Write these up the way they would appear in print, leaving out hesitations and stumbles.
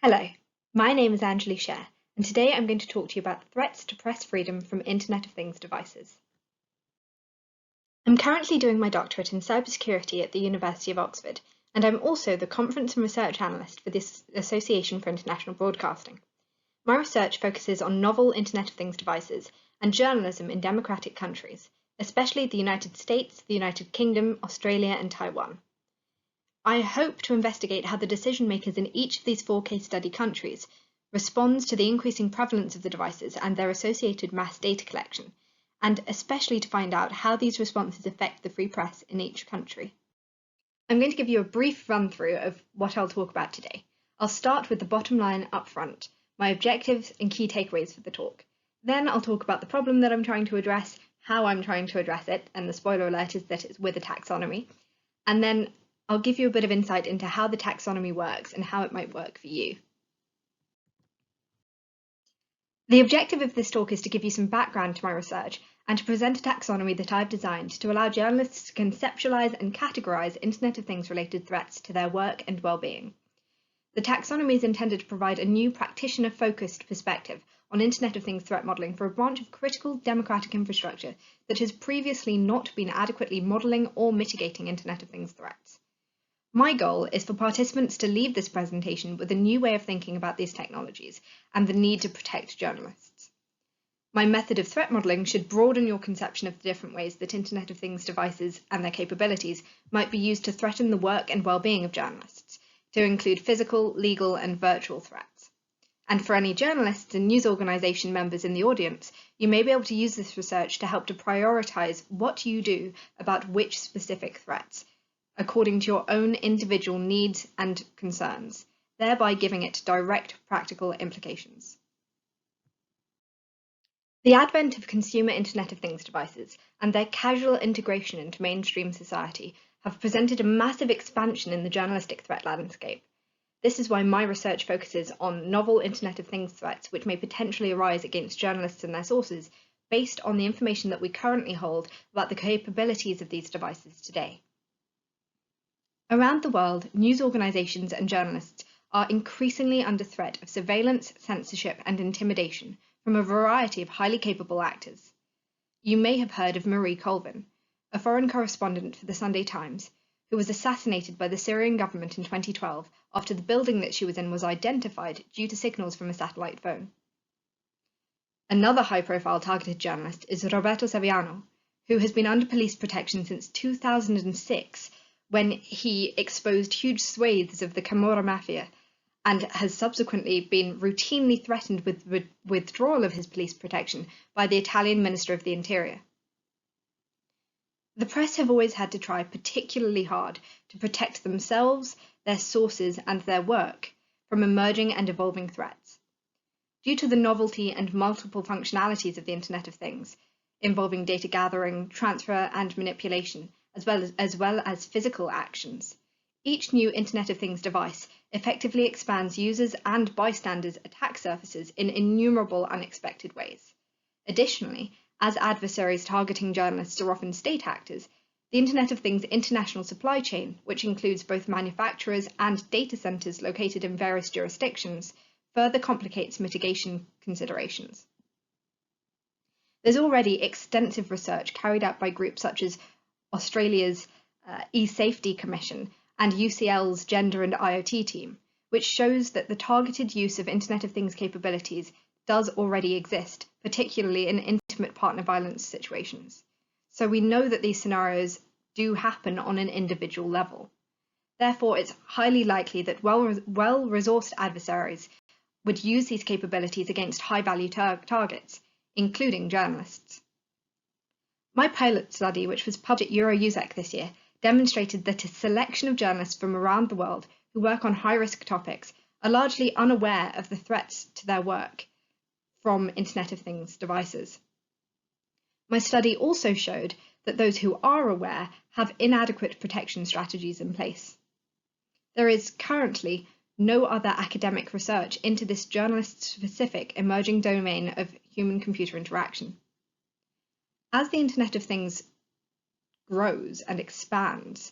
Hello, my name is Anjuli Shere, and today I'm going to talk to you about threats to press freedom from Internet of Things devices. I'm currently doing my doctorate in cybersecurity at the University of Oxford, and I'm also the conference and research analyst for the Association for International Broadcasting. My research focuses on novel Internet of Things devices and journalism in democratic countries, especially the United States, the United Kingdom, Australia, and Taiwan. I hope to investigate how the decision makers in each of these 4 case study countries responds to the increasing prevalence of the devices and their associated mass data collection, and especially to find out how these responses affect the free press in each country. I'm going to give you a brief run through of what I'll talk about today. I'll start with the bottom line up front, my objectives and key takeaways for the talk. Then I'll talk about the problem that I'm trying to address, how I'm trying to address it, and the spoiler alert is that it's with a taxonomy. And then I'll give you a bit of insight into how the taxonomy works and how it might work for you. The objective of this talk is to give you some background to my research and to present a taxonomy that I've designed to allow journalists to conceptualize and categorize Internet of Things related threats to their work and well-being. The taxonomy is intended to provide a new practitioner-focused perspective on Internet of Things threat modeling for a branch of critical democratic infrastructure that has previously not been adequately modeling or mitigating Internet of Things threats. My goal is for participants to leave this presentation with a new way of thinking about these technologies and the need to protect journalists. My method of threat modeling should broaden your conception of the different ways that Internet of Things devices and their capabilities might be used to threaten the work and well-being of journalists, to include physical, legal, and virtual threats. And for any journalists and news organisation members in the audience, you may be able to use this research to help to prioritise what you do about which specific threats, according to your own individual needs and concerns, thereby giving it direct practical implications. The advent of consumer Internet of Things devices and their casual integration into mainstream society have presented a massive expansion in the journalistic threat landscape. This is why my research focuses on novel Internet of Things threats which may potentially arise against journalists and their sources based on the information that we currently hold about the capabilities of these devices today. Around the world, news organisations and journalists are increasingly under threat of surveillance, censorship, and intimidation from a variety of highly capable actors. You may have heard of Marie Colvin, a foreign correspondent for the Sunday Times, who was assassinated by the Syrian government in 2012 after the building that she was in was identified due to signals from a satellite phone. Another high-profile targeted journalist is Roberto Saviano, who has been under police protection since 2006 when he exposed huge swathes of the Camorra Mafia and has subsequently been routinely threatened with withdrawal of his police protection by the Italian Minister of the Interior. The press have always had to try particularly hard to protect themselves, their sources, and their work from emerging and evolving threats. Due to the novelty and multiple functionalities of the Internet of Things, involving data gathering, transfer, and manipulation, as well as physical actions, each new Internet of Things device effectively expands users' and bystanders' attack surfaces in innumerable unexpected ways. Additionally, as adversaries targeting journalists are often state actors, the Internet of Things international supply chain, which includes both manufacturers and data centers located in various jurisdictions, further complicates mitigation considerations. There's already extensive research carried out by groups such as Australia's e-Safety Commission and UCL's Gender and IoT team, which shows that the targeted use of Internet of Things capabilities does already exist, particularly in intimate partner violence situations. So we know that these scenarios do happen on an individual level. Therefore, it's highly likely that well-resourced adversaries would use these capabilities against high-value targets, including journalists. My pilot study, which was published at EuroUSEC this year, demonstrated that a selection of journalists from around the world who work on high-risk topics are largely unaware of the threats to their work from Internet of Things devices. My study also showed that those who are aware have inadequate protection strategies in place. There is currently no other academic research into this journalist-specific emerging domain of human-computer interaction. As the Internet of Things grows and expands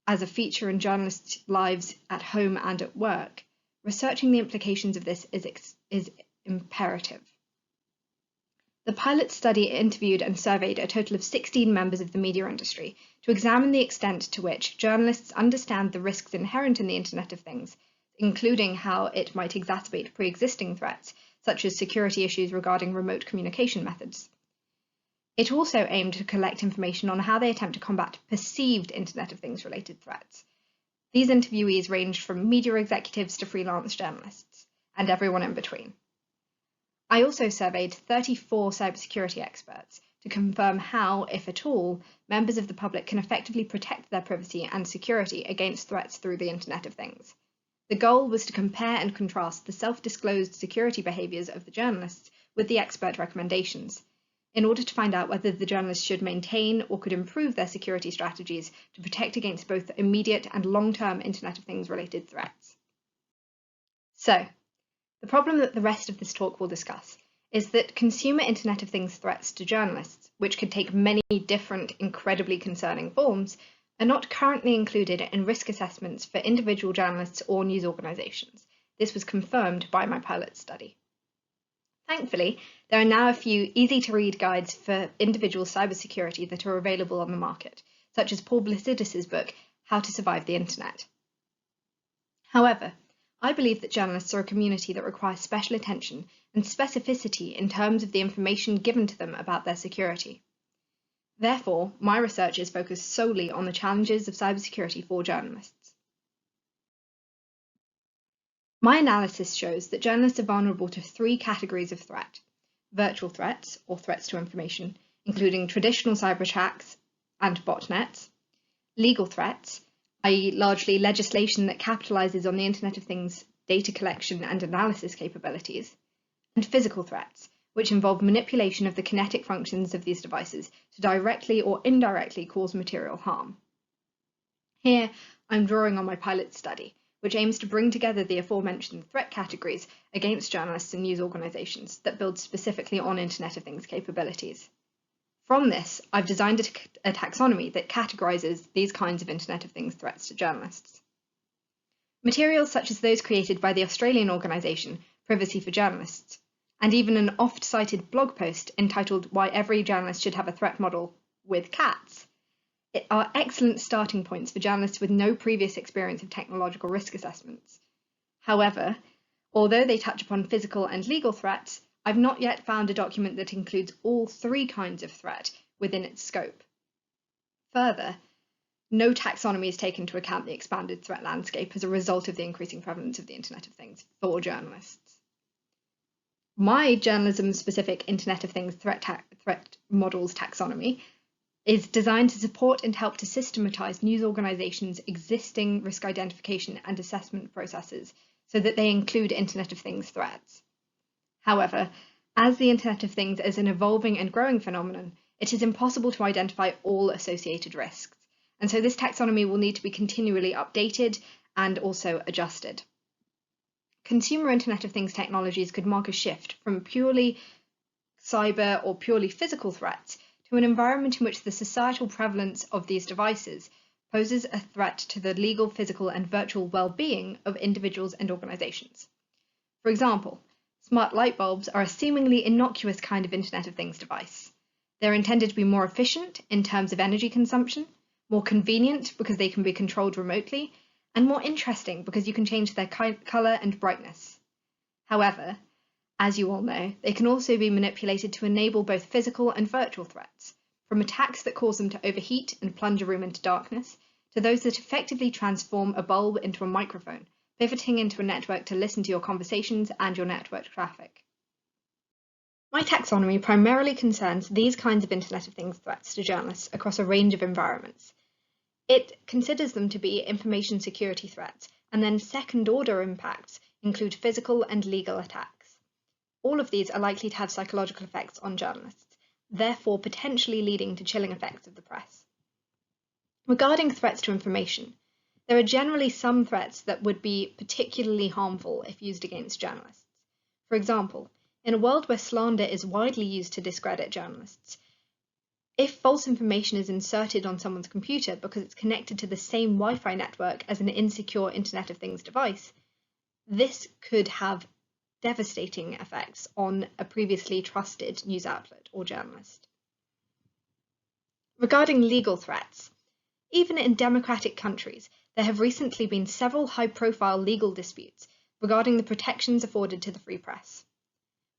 as a feature in journalists' lives at home and at work, researching the implications of this is imperative. The pilot study interviewed and surveyed a total of 16 members of the media industry to examine the extent to which journalists understand the risks inherent in the Internet of Things, including how it might exacerbate pre-existing threats, such as security issues regarding remote communication methods. It also aimed to collect information on how they attempt to combat perceived Internet of Things related threats. These interviewees ranged from media executives to freelance journalists, and everyone in between. I also surveyed 34 cybersecurity experts to confirm how, if at all, members of the public can effectively protect their privacy and security against threats through the Internet of Things. The goal was to compare and contrast the self-disclosed security behaviours of the journalists with the expert recommendations, in order to find out whether the journalists should maintain or could improve their security strategies to protect against both immediate and long-term Internet of Things related threats. So, the problem that the rest of this talk will discuss is that consumer Internet of Things threats to journalists, which could take many different, incredibly concerning forms, are not currently included in risk assessments for individual journalists or news organisations. This was confirmed by my pilot study. Thankfully, there are now a few easy-to-read guides for individual cybersecurity that are available on the market, such as Paul Blasidis's book, How to Survive the Internet. However, I believe that journalists are a community that requires special attention and specificity in terms of the information given to them about their security. Therefore, my research is focused solely on the challenges of cybersecurity for journalists. My analysis shows that journalists are vulnerable to 3 categories of threat: virtual threats, or threats to information, including traditional cyber attacks and botnets; legal threats, i.e. largely legislation that capitalizes on the Internet of Things data collection and analysis capabilities; and physical threats, which involve manipulation of the kinetic functions of these devices to directly or indirectly cause material harm. Here, I'm drawing on my pilot study, which aims to bring together the aforementioned threat categories against journalists and news organisations that build specifically on Internet of Things capabilities. From this, I've designed a taxonomy that categorises these kinds of Internet of Things threats to journalists. Materials such as those created by the Australian organisation Privacy for Journalists, and even an oft-cited blog post entitled Why Every Journalist Should Have a Threat Model with Cats, are excellent starting points for journalists with no previous experience of technological risk assessments. However, although they touch upon physical and legal threats, I've not yet found a document that includes all 3 kinds of threat within its scope. Further, no taxonomy has taken into account the expanded threat landscape as a result of the increasing prevalence of the Internet of Things for journalists. My journalism-specific Internet of Things threat models taxonomy is designed to support and help to systematize news organizations' existing risk identification and assessment processes so that they include Internet of Things threats. However, as the Internet of Things is an evolving and growing phenomenon, it is impossible to identify all associated risks, and so this taxonomy will need to be continually updated and also adjusted. Consumer Internet of Things technologies could mark a shift from purely cyber or purely physical threats to an environment in which the societal prevalence of these devices poses a threat to the legal, physical, and virtual well-being of individuals and organizations. For example, smart light bulbs are a seemingly innocuous kind of Internet of Things device. They're intended to be more efficient in terms of energy consumption, more convenient because they can be controlled remotely, and more interesting because you can change their color and brightness. However, as you all know, they can also be manipulated to enable both physical and virtual threats, from attacks that cause them to overheat and plunge a room into darkness, to those that effectively transform a bulb into a microphone, pivoting into a network to listen to your conversations and your network traffic. My taxonomy primarily concerns these kinds of Internet of Things threats to journalists across a range of environments. It considers them to be information security threats, and then second-order impacts include physical and legal attacks. All of these are likely to have psychological effects on journalists, therefore potentially leading to chilling effects of the press. Regarding threats to information, there are generally some threats that would be particularly harmful if used against journalists. For example, in a world where slander is widely used to discredit journalists, if false information is inserted on someone's computer because it's connected to the same Wi-Fi network as an insecure Internet of Things device, this could have devastating effects on a previously trusted news outlet or journalist. Regarding legal threats, even in democratic countries, there have recently been several high-profile legal disputes regarding the protections afforded to the free press.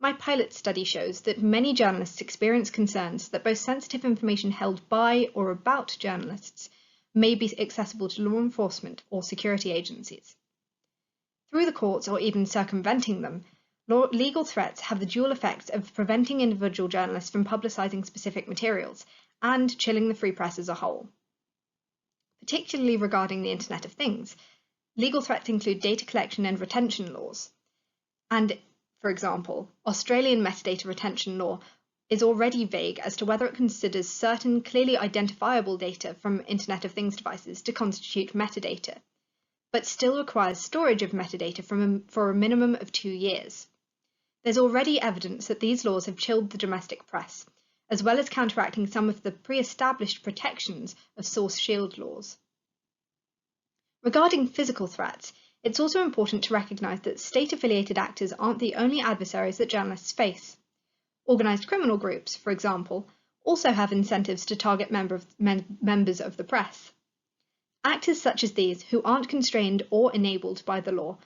My pilot study shows that many journalists experience concerns that both sensitive information held by or about journalists may be accessible to law enforcement or security agencies. Through the courts or even circumventing them, legal threats have the dual effects of preventing individual journalists from publicising specific materials and chilling the free press as a whole. Particularly regarding the Internet of Things, legal threats include data collection and retention laws. And, for example, Australian metadata retention law is already vague as to whether it considers certain clearly identifiable data from Internet of Things devices to constitute metadata, but still requires storage of metadata for a minimum of 2 years. There's already evidence that these laws have chilled the domestic press, as well as counteracting some of the pre-established protections of source shield laws. Regarding physical threats, it's also important to recognise that state-affiliated actors aren't the only adversaries that journalists face. Organised criminal groups, for example, also have incentives to target members of the press. Actors such as these, who aren't constrained or enabled by the law,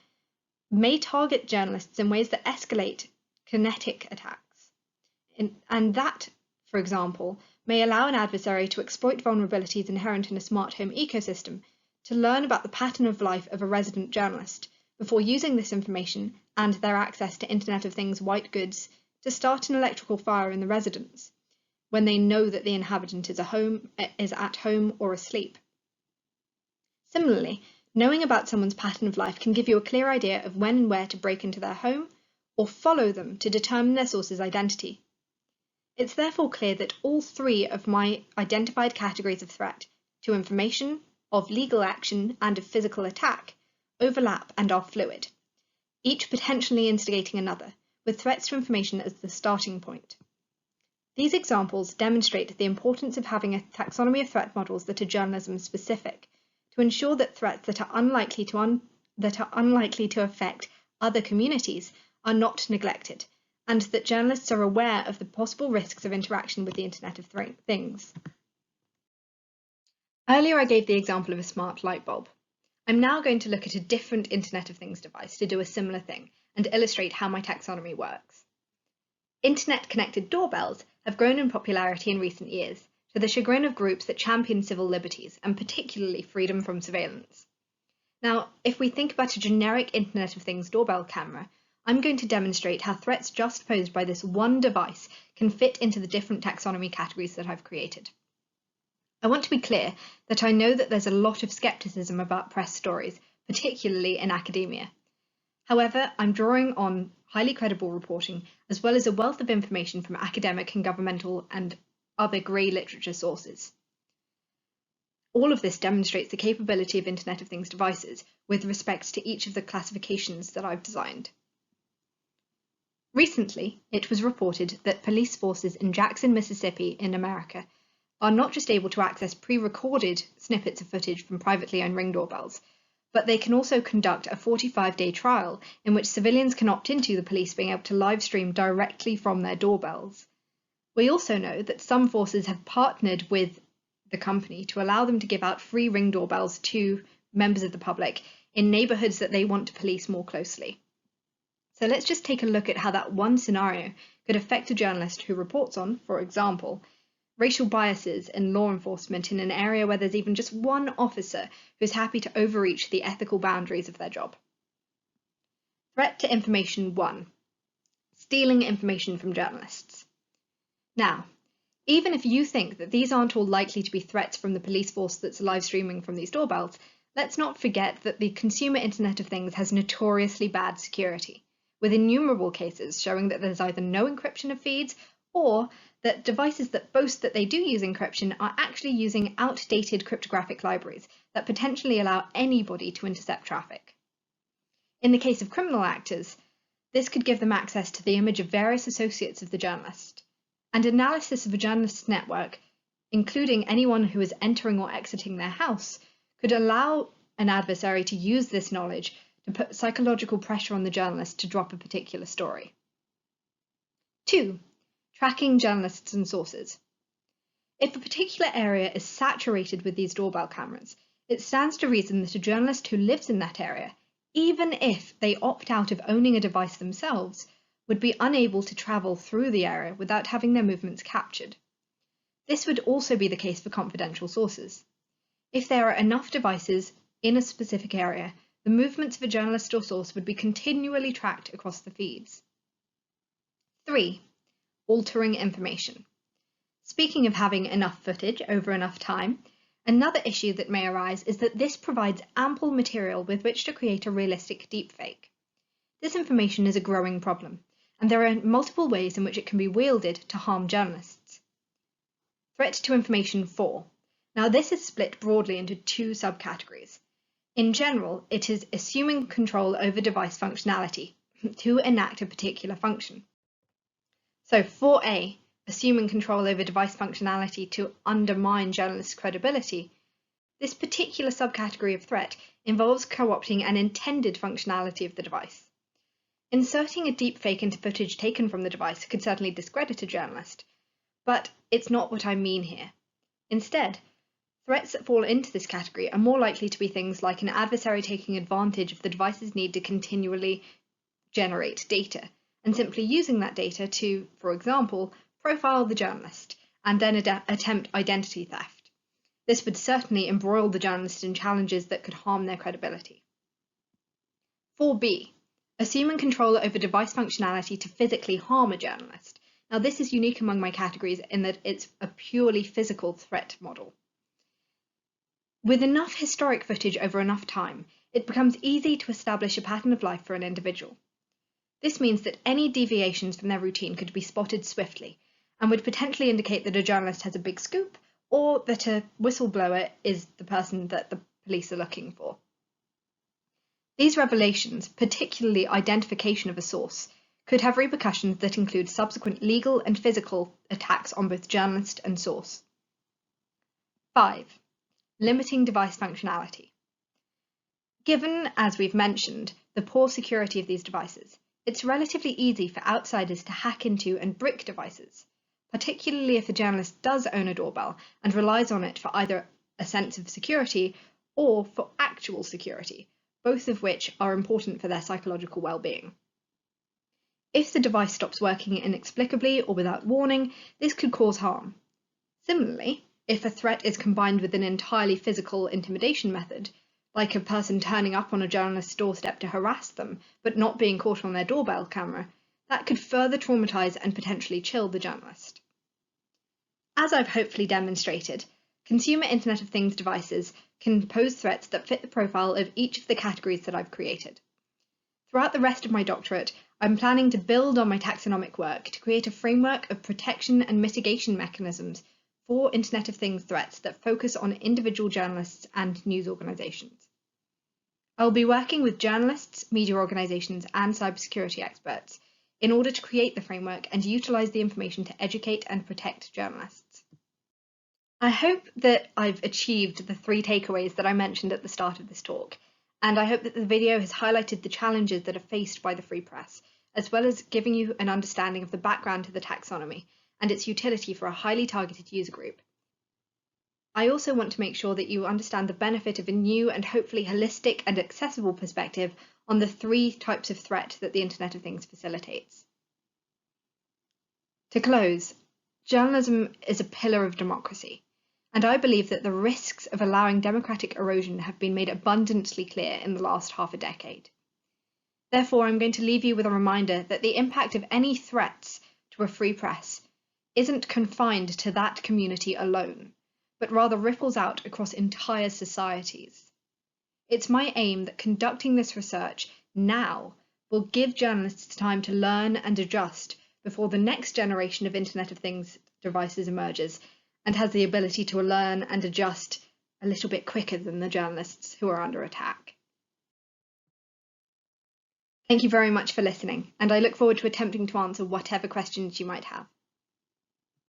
may target journalists in ways that escalate kinetic attacks. And that, for example, may allow an adversary to exploit vulnerabilities inherent in a smart home ecosystem to learn about the pattern of life of a resident journalist before using this information and their access to Internet of Things white goods to start an electrical fire in the residence when they know that the inhabitant is at home or asleep. Similarly, knowing about someone's pattern of life can give you a clear idea of when and where to break into their home or follow them to determine their source's identity. It's therefore clear that all 3 of my identified categories of threat to information, of legal action, and of physical attack overlap and are fluid, each potentially instigating another, with threats to information as the starting point. These examples demonstrate the importance of having a taxonomy of threat models that are journalism specific, to ensure that threats that are unlikely to affect other communities are not neglected, and that journalists are aware of the possible risks of interaction with the Internet of Things. Earlier I gave the example of a smart light bulb. I'm now going to look at a different Internet of Things device to do a similar thing and illustrate how my taxonomy works. Internet-connected doorbells have grown in popularity in recent years, to the chagrin of groups that champion civil liberties and particularly freedom from surveillance. Now, if we think about a generic Internet of Things doorbell camera, I'm going to demonstrate how threats just posed by this one device can fit into the different taxonomy categories that I've created. I want to be clear that I know that there's a lot of skepticism about press stories, particularly in academia. However, I'm drawing on highly credible reporting, as well as a wealth of information from academic and governmental and other grey literature sources. All of this demonstrates the capability of Internet of Things devices with respect to each of the classifications that I've designed. Recently, it was reported that police forces in Jackson, Mississippi in America are not just able to access pre-recorded snippets of footage from privately owned Ring doorbells, but they can also conduct a 45-day trial in which civilians can opt into the police being able to live stream directly from their doorbells. We also know that some forces have partnered with the company to allow them to give out free Ring doorbells to members of the public in neighbourhoods that they want to police more closely. So let's just take a look at how that one scenario could affect a journalist who reports on, for example, racial biases in law enforcement in an area where there's even just one officer who's happy to overreach the ethical boundaries of their job. Threat to information 1. Stealing information from journalists. Now, even if you think that these aren't all likely to be threats from the police force that's live streaming from these doorbells, let's not forget that the consumer Internet of Things has notoriously bad security, with innumerable cases showing that there's either no encryption of feeds or that devices that boast that they do use encryption are actually using outdated cryptographic libraries that potentially allow anybody to intercept traffic. In the case of criminal actors, this could give them access to the image of various associates of the journalist, and analysis of a journalist's network, including anyone who is entering or exiting their house, could allow an adversary to use this knowledge to put psychological pressure on the journalist to drop a particular story. 2. Tracking journalists and sources. If a particular area is saturated with these doorbell cameras, it stands to reason that a journalist who lives in that area, even if they opt out of owning a device themselves, would be unable to travel through the area without having their movements captured. This would also be the case for confidential sources. If there are enough devices in a specific area, the movements of a journalist or source would be continually tracked across the feeds. 3. Altering information. Speaking of having enough footage over enough time, another issue that may arise is that this provides ample material with which to create a realistic deepfake. This information is a growing problem, and there are multiple ways in which it can be wielded to harm journalists. Threat to information 4. Now this is split broadly into 2 subcategories. In general, it is assuming control over device functionality to enact a particular function. So 4A, assuming control over device functionality to undermine journalists' credibility. This particular subcategory of threat involves co-opting an intended functionality of the device. Inserting a deepfake into footage taken from the device could certainly discredit a journalist, but it's not what I mean here. Instead, threats that fall into this category are more likely to be things like an adversary taking advantage of the device's need to continually generate data, and simply using that data to, for example, profile the journalist and then attempt identity theft. This would certainly embroil the journalist in challenges that could harm their credibility. 4B. Assuming control over device functionality to physically harm a journalist. Now this is unique among my categories in that it's a purely physical threat model. With enough historic footage over enough time, it becomes easy to establish a pattern of life for an individual. This means that any deviations from their routine could be spotted swiftly and would potentially indicate that a journalist has a big scoop or that a whistleblower is the person that the police are looking for. These revelations, particularly identification of a source, could have repercussions that include subsequent legal and physical attacks on both journalist and source. 5. Limiting device functionality. Given, as we've mentioned, the poor security of these devices, it's relatively easy for outsiders to hack into and brick devices, particularly if a journalist does own a doorbell and relies on it for either a sense of security or for actual security, both of which are important for their psychological well-being. If the device stops working inexplicably or without warning, this could cause harm. Similarly, if a threat is combined with an entirely physical intimidation method, like a person turning up on a journalist's doorstep to harass them, but not being caught on their doorbell camera, that could further traumatize and potentially chill the journalist. As I've hopefully demonstrated, consumer Internet of Things devices can pose threats that fit the profile of each of the categories that I've created. Throughout the rest of my doctorate, I'm planning to build on my taxonomic work to create a framework of protection and mitigation mechanisms for Internet of Things threats that focus on individual journalists and news organisations. I will be working with journalists, media organisations and cybersecurity experts in order to create the framework and utilise the information to educate and protect journalists. I hope that I've achieved the 3 takeaways that I mentioned at the start of this talk, and I hope that the video has highlighted the challenges that are faced by the free press, as well as giving you an understanding of the background to the taxonomy and its utility for a highly targeted user group. I also want to make sure that you understand the benefit of a new and hopefully holistic and accessible perspective on the 3 types of threat that the Internet of Things facilitates. To close, journalism is a pillar of democracy, and I believe that the risks of allowing democratic erosion have been made abundantly clear in the last half a decade. Therefore, I'm going to leave you with a reminder that the impact of any threats to a free press isn't confined to that community alone, but rather ripples out across entire societies. It's my aim that conducting this research now will give journalists time to learn and adjust before the next generation of Internet of Things devices emerges and has the ability to learn and adjust a little bit quicker than the journalists who are under attack. Thank you very much for listening, and I look forward to attempting to answer whatever questions you might have.